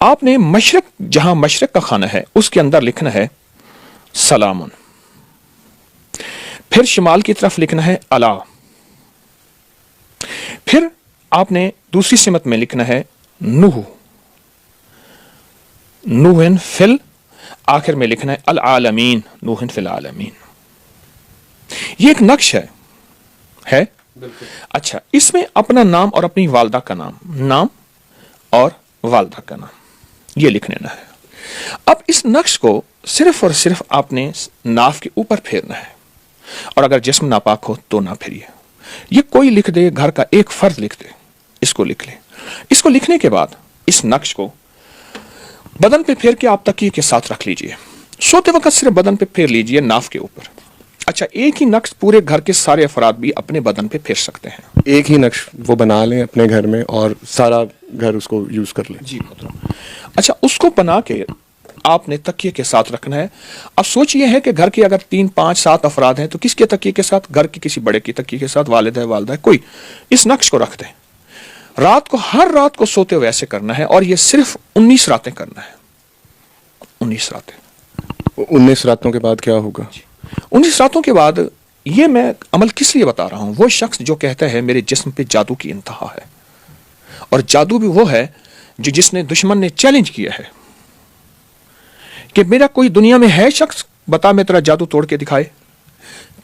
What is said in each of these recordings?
آپ نے مشرق، جہاں مشرق کا خانہ ہے اس کے اندر لکھنا ہے سلام، پھر شمال کی طرف لکھنا ہے الا، پھر آپ نے دوسری سمت میں لکھنا ہے نوح، نوحن فل، آخر میں لکھنا ہے العالمین، نوحن فی العالمین۔ یہ ایک نقش ہے اچھا، اس میں اپنا نام اور اپنی والدہ کا نام اور والدہ کا نام یہ لکھ لینا ہے۔ اب اس نقش کو صرف اور صرف آپ نے ناف کے اوپر پھیرنا ہے، اور اگر جسم ناپاک ہو تو نہ پھیریے۔ یہ کوئی لکھ دے، گھر کا ایک فرد لکھ دے، اس کو لکھ لے۔ اس کو لکھنے کے بعد اس نقش کو بدن پہ پھیر کے آپ تکیے کے ساتھ رکھ لیجئے، سوتے وقت صرف بدن پہ پھیر لیجئے ناف کے اوپر۔ اچھا، ایک ہی نقش پورے گھر کے سارے افراد بھی اپنے بدن پہ پھیر سکتے ہیں۔ ایک ہی نقش وہ بنا لیں اپنے گھر میں اور سارا گھر اس کو یوز کر لیں؟ جی محترم۔ اچھا، اس کو بنا کے آپ نے تکیے کے ساتھ رکھنا ہے۔ اب سوچ یہ ہے کہ گھر کے اگر 3 5 7 افراد ہیں تو کس کے تکیے کے ساتھ؟ گھر کے کسی بڑے کی تکیے کے ساتھ، والد ہے، والدہ ہے، کوئی اس نقش کو رکھ دیں۔ رات کو، ہر رات کو سوتے ہوئے ایسے کرنا ہے، اور یہ صرف 19 راتیں کرنا ہے۔ 19 راتیں۔ 19 راتوں کے بعد کیا ہوگا؟ 19 راتوں کے بعد یہ میں عمل کس لیے بتا رہا ہوں، وہ شخص جو کہتا ہے میرے جسم پہ جادو کی انتہا ہے، اور جادو بھی وہ ہے جو جس نے دشمن نے چیلنج کیا ہے کہ میرا کوئی دنیا میں ہے شخص، بتا میں تیرا جادو توڑ کے دکھائے،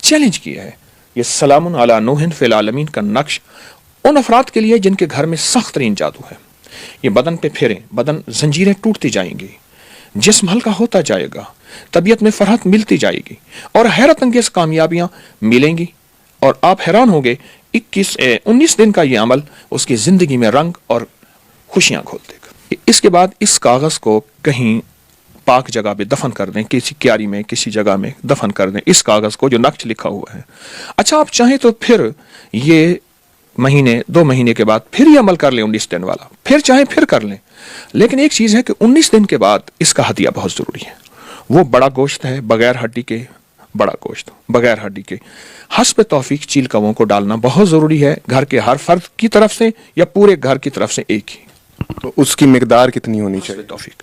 چیلنج کیا ہے۔ یہ سلام علی نوح فی العالمین کا نقش ان افراد کے لیے جن کے گھر میں سخت ترین جادو ہے۔ یہ بدن پہ پھیریں، بدن زنجیریں ٹوٹتی جائیں گی، جسم ہلکا ہوتا جائے گا، طبیعت میں فرحت ملتی جائے گی، اور حیرت انگیز کامیابیاں ملیں گی، اور آپ حیران ہوں گے 19 دن کا یہ عمل اس کی زندگی میں رنگ اور خوشیاں کھول دے گا۔ اس کے بعد اس کاغذ کو کہیں پاک جگہ پہ دفن کر دیں، کسی کیاری میں، کسی جگہ میں دفن کر دیں اس کاغذ کو جو نقش لکھا ہوا ہے۔ اچھا، آپ چاہیں تو پھر یہ مہینے 2 مہینے کے بعد پھر یہ عمل کر لیں 19 دن والا، پھر چاہیں پھر کر لیں، لیکن ایک چیز ہے کہ 19 دن کے بعد اس کا ہدیہ بہت ضروری ہے۔ وہ بڑا گوشت ہے، بغیر ہڈی کے، بڑا گوشت بغیر ہڈی کے، حسب توفیق چیل کووں کو ڈالنا بہت ضروری ہے، گھر کے ہر فرد کی طرف سے یا پورے گھر کی طرف سے ایک ہی۔ تو اس کی مقدار کتنی ہونی چاہیے؟ توفیق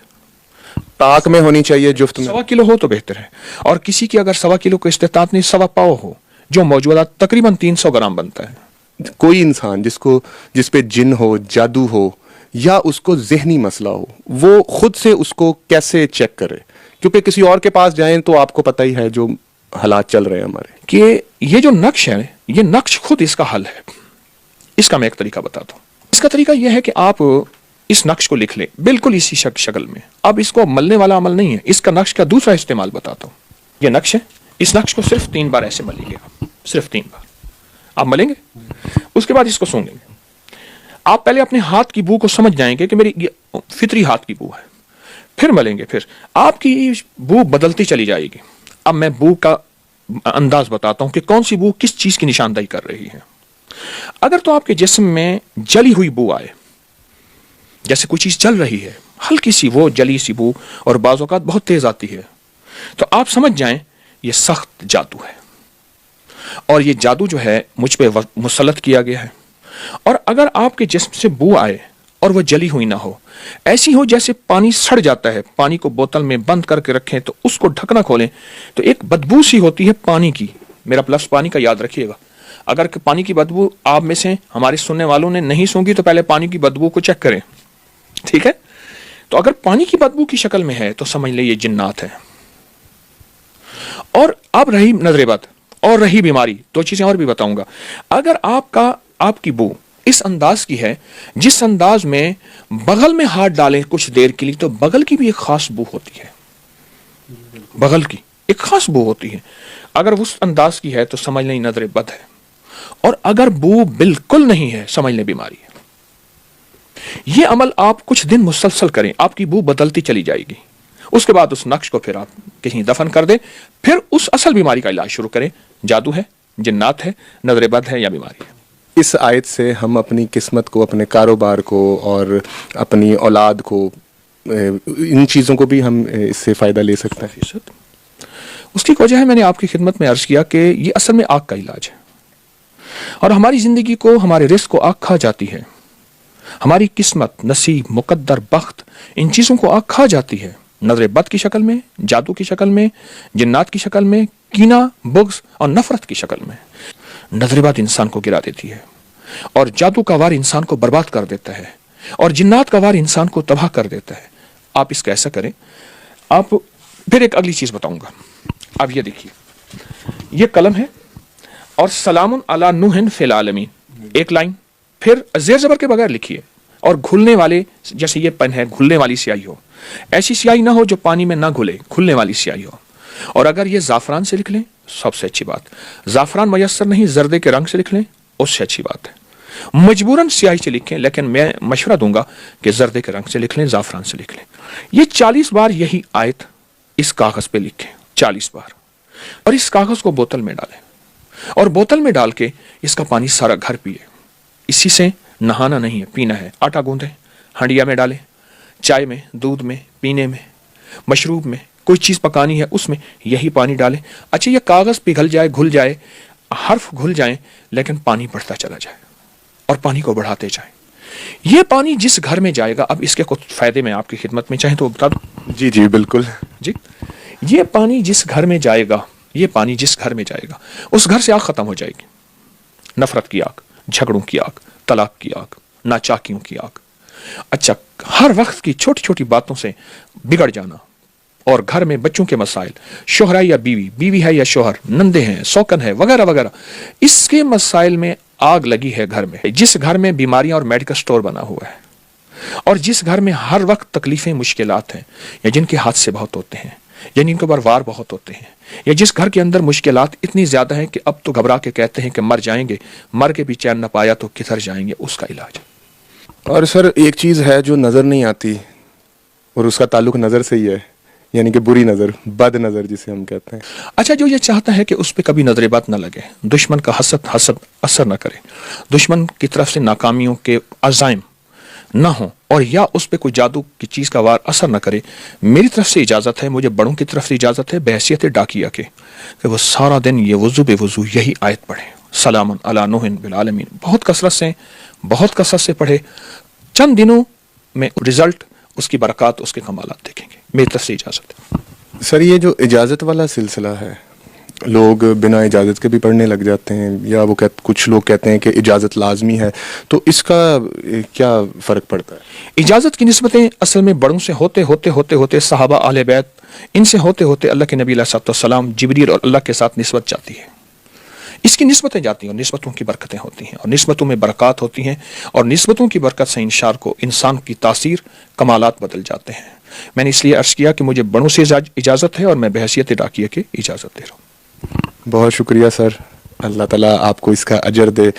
طاق میں ہونی چاہیے، جفت میں؟ 1.25 کلو ہو تو بہتر ہے، اور کسی کی اگر 1.25 کلو کو استطاعت نہیں، 1.25 پاؤ ہو، جو موجودہ تقریباً 300 گرام بنتا ہے۔ کوئی انسان جس پہ جن ہو، جادو ہو، یا اس کو ذہنی مسئلہ ہو، وہ خود سے اس کو کیسے چیک کرے؟ کیونکہ کسی اور کے پاس جائیں تو آپ کو پتہ ہی ہے جو حالات چل رہے ہیں ہمارے، کہ یہ جو نقش ہے، یہ نقش خود اس کا حل ہے۔ اس کا میں ایک طریقہ بتاتا ہوں۔ اس کا طریقہ یہ ہے کہ آپ اس نقش کو لکھ لیں بالکل اسی شکل میں۔ اب اس کو ملنے والا عمل نہیں ہے، اس کا نقش کا دوسرا استعمال بتاتا ہوں۔ یہ نقش ہے، اس نقش کو صرف 3 بار ایسے ملیں گے آپ، صرف 3 بار آپ ملیں گے، اس کے بعد اس کو سونگیں گے۔ آپ پہلے اپنے ہاتھ کی بو کو سمجھ جائیں گے کہ میری یہ فطری ہاتھ کی بو ہے، پھر ملیں گے، پھر آپ کی بو بدلتی چلی جائے گی۔ اب میں بو کا انداز بتاتا ہوں کہ کون سی بو کس چیز کی نشاندہی کر رہی ہے۔ اگر تو آپ کے جسم میں جلی ہوئی بو آئے، جیسے کوئی چیز جل رہی ہے، ہلکی سی وہ جلی سی بو، اور بعض اوقات بہت تیز آتی ہے، تو آپ سمجھ جائیں یہ سخت جادو ہے، اور یہ جادو جو ہے مجھ پہ مسلط کیا گیا ہے۔ اور اگر آپ کے جسم سے بو آئے اور وہ جلی ہوئی نہ ہو، ایسی ہو جیسے پانی سڑ جاتا ہے، پانی کو بوتل میں بند کر کے رکھیں تو اس کو ڈھکنا کھولیں تو ایک بدبو سی ہوتی ہے پانی کی، میرا لفظ پانی کا یاد رکھیے گا۔ اگر پانی کی بدبو آپ میں سے ہمارے سننے والوں نے نہیں سونگی تو پہلے پانی کی بدبو کو چیک کریں، ٹھیک ہے؟ تو اگر پانی کی بدبو کی شکل میں ہے تو سمجھ لیں یہ جنات ہے۔ اور اب رہی نظر بد اور رہی بیماری، 2 چیزیں اور بھی بتاؤں گا۔ اگر آپ کی بو اس انداز کی ہے جس انداز میں بغل میں ہاتھ ڈالیں کچھ دیر کے لیے، تو بغل کی بھی ایک خاص بو ہوتی ہے، بغل کی ایک خاص بو ہوتی ہے۔ اگر اس انداز کی ہے تو سمجھ لیں نظر بد ہے، اور اگر بو بالکل نہیں ہے سمجھ لیں بیماری ہے۔ یہ عمل آپ کچھ دن مسلسل کریں، آپ کی بو بدلتی چلی جائے گی۔ اس کے بعد اس نقش کو پھر آپ کہیں دفن کر دیں، پھر اس اصل بیماری کا علاج شروع کریں، جادو ہے، جنات ہے، نظر بد ہے یا بیماری ہے۔ اس آیت سے ہم اپنی قسمت کو، اپنے کاروبار کو اور اپنی اولاد کو، ان چیزوں کو بھی ہم اس سے فائدہ لے سکتے ہیں۔ اس کی وجہ ہے میں نے آپ کی خدمت میں عرض کیا کہ یہ اصل میں آگ کا علاج ہے، اور ہماری زندگی کو، ہمارے رزق کو آگ کھا جاتی ہے۔ ہماری قسمت، نصیب، مقدر، بخت، ان چیزوں کو آگ کھا جاتی ہے، نظر بد کی شکل میں، جادو کی شکل میں، جنات کی شکل میں، کینہ، بغض اور نفرت کی شکل میں۔ نظر بد انسان کو گرا دیتی ہے، اور جادو کا وار انسان کو برباد کر دیتا ہے، اور جنات کا وار انسان کو تباہ کر دیتا ہے۔ آپ اس کا ایسا کریں۔ آپ پھر ایک اگلی چیز بتاؤں گا، اب یہ دیکھیے، یہ قلم ہے اور سلام علی نوح فی العالمین ایک لائن، پھر زیر زبر کے بغیر لکھیے، اور گھلنے والے، جیسے یہ پن ہے گھلنے والی سیاہی ہو، ایسی سیاہی نہ ہو جو پانی میں نہ گھلے، گھلنے والی سیاہی ہو۔ اور اگر یہ زعفران سے لکھ لیں سب سے اچھی بات، زعفران میسر نہیں زردے کے رنگ سے لکھ لیں اس سے اچھی بات ہے۔ مجبوراً سیاہی سے لکھیں، لیکن میں مشورہ دوں گا کہ زردے کے رنگ سے لکھ لیں، زعفران سے لکھ لیں۔ یہ 40 بار یہی آیت اس کاغذ پہ لکھیں، 40 بار، اور اس کاغذ کو بوتل میں ڈالیں، اور بوتل میں ڈال کے اس کا پانی سارا گھر پیے۔ اسی سے نہانا نہیں ہے، پینا ہے۔ آٹا گوندیں، ہنڈیا میں ڈالیں، چائے میں، دودھ میں، پینے میں، مشروب میں، کوئی چیز پکانی ہے اس میں یہی پانی ڈالیں۔ اچھا یہ کاغذ پگھل جائے، گھل جائے، حرف گھل جائیں، لیکن پانی بڑھتا چلا جائے، اور پانی کو بڑھاتے جائیں۔ یہ پانی جس گھر میں جائے گا، اب اس کے کچھ فائدے میں آپ کی خدمت میں چاہیں تو بتا دوں۔ جی جی بالکل جی، یہ پانی جس گھر میں جائے گا، یہ پانی جس گھر میں جائے گا، اس گھر سے آگ ختم ہو جائے گی۔ نفرت کی آگ، جھگڑوں کی آگ، طلاق کی آگ، ناچاکیوں کی آگ۔ اچھا، ہر وقت کی چھوٹی چھوٹی باتوں سے بگڑ جانا، اور گھر میں بچوں کے مسائل، شوہر ہے یا بیوی، بیوی ہے یا شوہر، نندے ہیں، سوکن ہے، وغیرہ وغیرہ، اس کے مسائل میں آگ لگی ہے گھر میں۔ جس گھر میں بیماریاں اور میڈیکل سٹور بنا ہوا ہے، اور جس گھر میں ہر وقت تکلیفیں، مشکلات ہیں، یا جن کے حادثے بہت ہوتے ہیں، یا جن کے اوپر وار بہت ہوتے ہیں، یا جس گھر کے اندر مشکلات اتنی زیادہ ہیں کہ اب تو گھبرا کے کہتے ہیں کہ مر جائیں گے، مر کے بھی چین نہ پایا تو کدھر جائیں گے، اس کا علاج۔ اور سر ایک چیز ہے جو نظر نہیں آتی، اور اس کا تعلق نظر سے ہی ہے، یعنی کہ بری نظر، بد نظر جسے ہم کہتے ہیں۔ اچھا، جو یہ چاہتا ہے کہ اس پہ کبھی نظر بد نہ لگے، دشمن کا حسد اثر نہ کرے، دشمن کی طرف سے ناکامیوں کے عزائم نہ ہوں، اور یا اس پہ کوئی جادو کی چیز کا وار اثر نہ کرے، میری طرف سے اجازت ہے، مجھے بڑوں کی طرف سے اجازت ہے بحیثیت ڈاکیہ کے، کہ وہ سارا دن یہ وضو بے وضو یہی آیت پڑھے، سلام علی نوح بالعالمین، بہت کثرت سے پڑھے۔ چند دنوں میں رزلٹ، اس کی برکات، اس کے کمالات دیکھیں گے، میری طرف سے اجازت ہے۔ سر یہ جو اجازت والا سلسلہ ہے، لوگ بنا اجازت کے بھی پڑھنے لگ جاتے ہیں، یا وہ کچھ لوگ کہتے ہیں کہ اجازت لازمی ہے، تو اس کا کیا فرق پڑتا ہے؟ اجازت کی نسبتیں اصل میں بڑوں سے ہوتے صحابہ، اہل بیت، ان سے ہوتے اللہ کے نبی علیہ الصلوۃ والسلام، جبریل اور اللہ کے ساتھ نسبت جاتی ہے۔ اس کی نسبتیں جاتی ہیں، اور نسبتوں کی برکتیں ہوتی ہیں، اور نسبتوں میں برکات ہوتی ہیں، اور نسبتوں کی برکت سے انسان کی تاثیر، کمالات بدل جاتے ہیں۔ میں نے اس لیے عرض کیا کہ مجھے بڑوں سے اجازت ہے، اور میں بحیثیت ڈاکیہ کے اجازت دے رہا ہوں۔ بہت شکریہ سر، اللہ تعالیٰ آپ کو اس کا اجر دے۔